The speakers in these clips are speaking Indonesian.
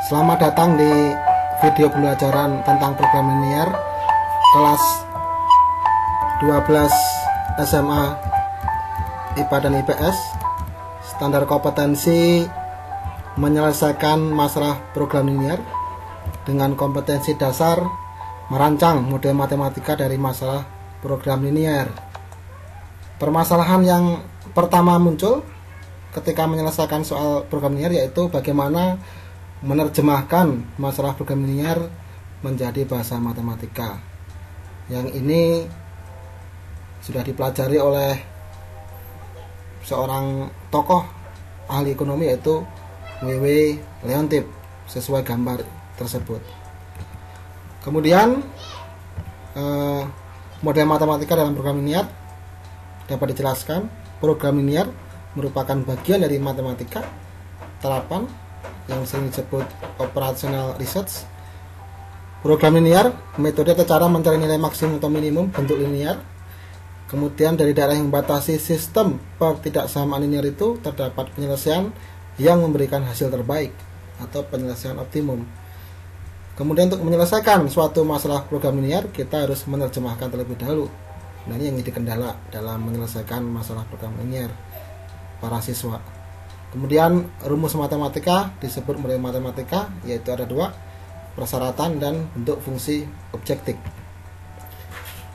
Selamat datang di video pembelajaran tentang program linear kelas 12 SMA IPA dan IPS. Standar kompetensi menyelesaikan masalah program linear dengan kompetensi dasar merancang model matematika dari masalah program linear. Permasalahan yang pertama muncul ketika menyelesaikan soal program linear yaitu bagaimana menerjemahkan masalah program linear menjadi bahasa matematika. Yang ini sudah dipelajari oleh seorang tokoh ahli ekonomi yaitu W.W. Leontief sesuai gambar tersebut. Kemudian model matematika dalam program linear dapat dijelaskan. Program linear merupakan bagian dari matematika terapan yang sering disebut operational research. Program linear, metode atau cara mencari nilai maksimum atau minimum bentuk linear. Kemudian dari daerah yang membatasi sistem pertidaksamaan linear itu terdapat penyelesaian yang memberikan hasil terbaik atau penyelesaian optimum. Kemudian untuk menyelesaikan suatu masalah program linear kita harus menerjemahkan terlebih dahulu. Nah, ini yang jadi kendala dalam menyelesaikan masalah program linear para siswa. Kemudian rumus matematika disebut model matematika, yaitu ada dua, persyaratan dan bentuk fungsi objektif.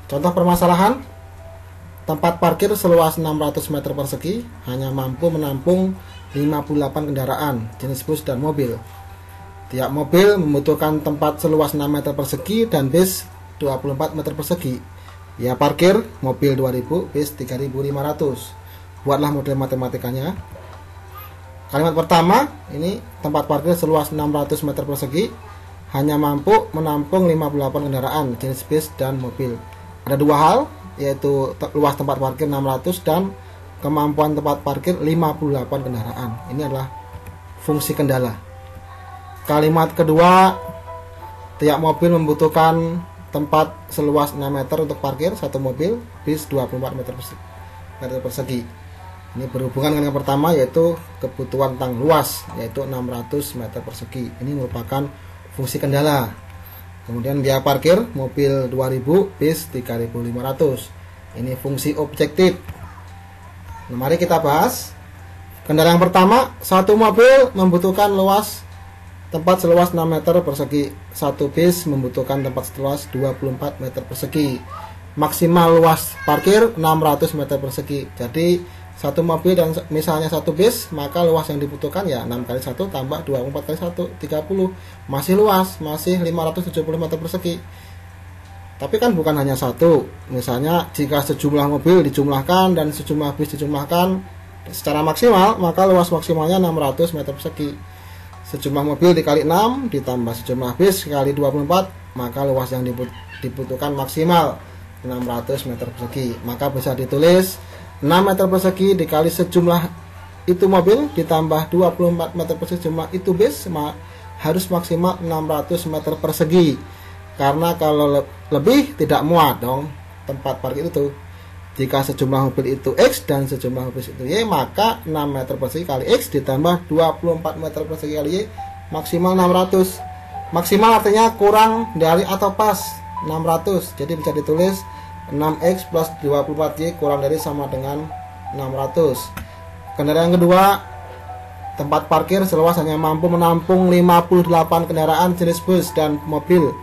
Contoh permasalahan, tempat parkir seluas 600 meter persegi hanya mampu menampung 58 kendaraan jenis bus dan mobil. Tiap mobil membutuhkan tempat seluas 6 meter persegi dan bis 24 meter persegi. Ya, parkir mobil 2000, bis 3500. Buatlah model matematikanya. Kalimat pertama, ini tempat parkir seluas 600 meter persegi hanya mampu menampung 58 kendaraan jenis bis dan mobil. Ada dua hal, yaitu luas tempat parkir 600 dan kemampuan tempat parkir 58 kendaraan. Ini adalah fungsi kendala. Kalimat kedua, tiap mobil membutuhkan tempat seluas 6 meter untuk parkir satu mobil, bis 24 meter persegi. Ini berhubungan dengan yang pertama, yaitu kebutuhan tentang luas, yaitu 600 meter persegi. Ini merupakan fungsi kendala. Kemudian biaya parkir mobil 2000, bis 3500. Ini fungsi objektif. Nah, mari kita bahas. Kendala yang pertama, satu mobil membutuhkan luas tempat seluas 6 meter persegi. Satu bis membutuhkan tempat seluas 24 meter persegi. Maksimal luas parkir 600 meter persegi. Jadi satu mobil dan misalnya satu bis, maka luas yang dibutuhkan ya 6 kali 1 tambah 24 kali 1, 30. Masih luas, masih 570 meter persegi. Tapi kan bukan hanya satu. Misalnya jika sejumlah mobil dijumlahkan dan sejumlah bis dijumlahkan secara maksimal, maka luas maksimalnya 600 meter persegi. Sejumlah mobil dikali 6 ditambah sejumlah bis kali 24, maka luas yang dibutuhkan maksimal 600 meter persegi. Maka bisa ditulis 6 meter persegi dikali sejumlah itu mobil ditambah 24 meter persegi jumlah itu bis harus maksimal 600 meter persegi. Karena kalau lebih tidak muat dong tempat parkir itu. Jika sejumlah mobil itu X dan sejumlah mobil itu Y, maka 6 meter persegi kali X ditambah 24 meter persegi kali Y maksimal 600. Maksimal artinya kurang dari atau pas 600. Jadi bisa ditulis 6X plus 24Y kurang dari sama dengan 600. Kendaraan yang kedua, tempat parkir seluas hanya mampu menampung 58 kendaraan jenis bus dan mobil.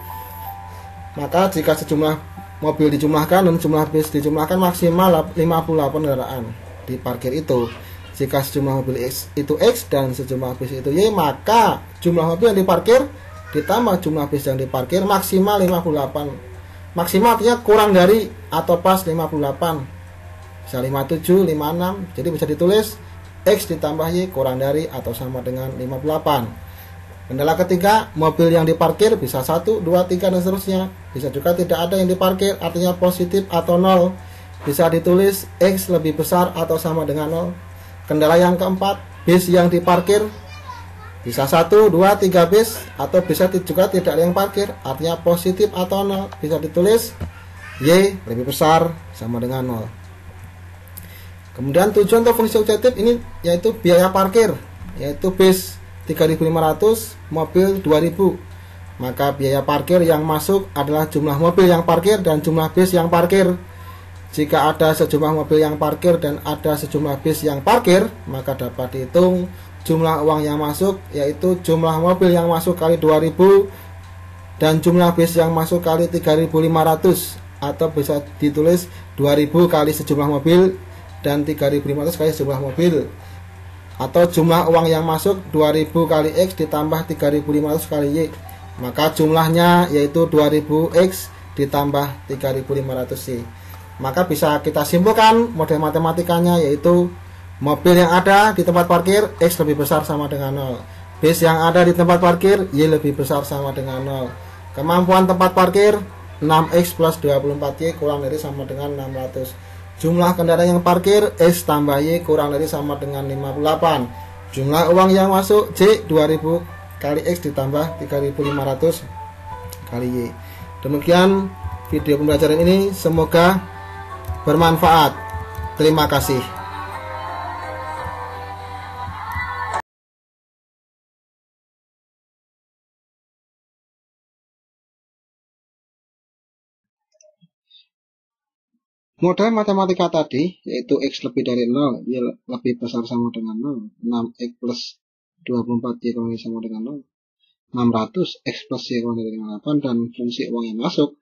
Maka jika sejumlah mobil dijumlahkan dan jumlah bis dijumlahkan maksimal 58 kendaraan di parkir itu. Jika sejumlah mobil X itu X dan sejumlah bis itu Y, maka jumlah mobil yang diparkir ditambah jumlah bis yang diparkir maksimal 58. Maksimal artinya kurang dari atau pas 58. Bisa 57, 56. Jadi bisa ditulis X ditambah Y kurang dari atau sama dengan 58. Kendala ketiga, mobil yang diparkir bisa 1, 2, 3 dan seterusnya. Bisa juga tidak ada yang diparkir, artinya positif atau 0. Bisa ditulis X lebih besar atau sama dengan 0. Kendala yang keempat, bis yang diparkir bisa 1, 2, 3 bis atau bisa juga tidak ada yang parkir, artinya positif atau 0. Bisa ditulis Y lebih besar sama dengan 0. Kemudian tujuan atau fungsi objektif ini yaitu biaya parkir, yaitu bis 3.500, mobil 2.000. Maka biaya parkir yang masuk adalah jumlah mobil yang parkir dan jumlah bis yang parkir. Jika ada sejumlah mobil yang parkir dan ada sejumlah bis yang parkir, maka dapat dihitung jumlah uang yang masuk, yaitu jumlah mobil yang masuk kali 2.000 dan jumlah bis yang masuk kali 3.500, atau bisa ditulis 2.000 kali sejumlah mobil dan 3.500 kali sejumlah mobil, atau jumlah uang yang masuk 2.000 kali X ditambah 3.500 kali Y. Maka jumlahnya yaitu 2000X ditambah 3.500Y. Maka bisa kita simpulkan model matematikanya, yaitu mobil yang ada di tempat parkir X lebih besar sama dengan 0, bis yang ada di tempat parkir Y lebih besar sama dengan 0. Kemampuan tempat parkir 6X plus 24Y kurang dari sama dengan 600. Jumlah kendaraan yang parkir X tambah Y kurang dari sama dengan 58. Jumlah uang yang masuk J 2000 kali X ditambah 3.500 kali Y. Demikian video pembelajaran ini, semoga bermanfaat. Terima kasih. Model matematika tadi, yaitu X lebih dari 0, Y lebih besar sama dengan 0, 6X plus 24Y kurang dari sama dengan 0, 600 X plus Y kurang dari 8, dan fungsi uang yang masuk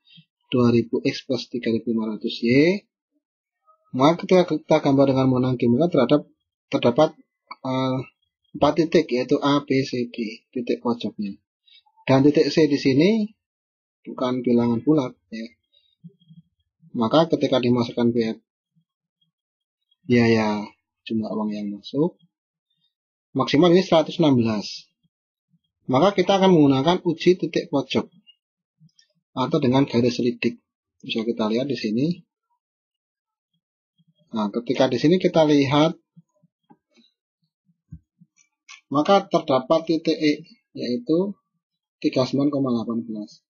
2000X plus 3.500Y. Maka ketika kita gambar dengan menggunakan gimana terdapat 4 titik, yaitu A, B, C, D, titik pojoknya. Dan titik C di sini bukan bilangan bulat, ya. Maka ketika dimasukkan biaya jumlah uang yang masuk maksimal ini 116. Maka kita akan menggunakan uji titik pojok atau dengan garis selidik. Bisa kita lihat di sini. Nah, ketika di sini kita lihat, maka terdapat titik E, yaitu 39,18.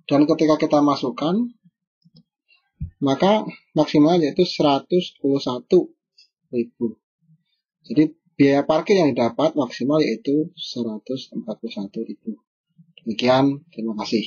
Dan ketika kita masukkan, maka maksimal yaitu 121.000. Jadi biaya parkir yang didapat maksimal yaitu 141.000. Demikian, terima kasih.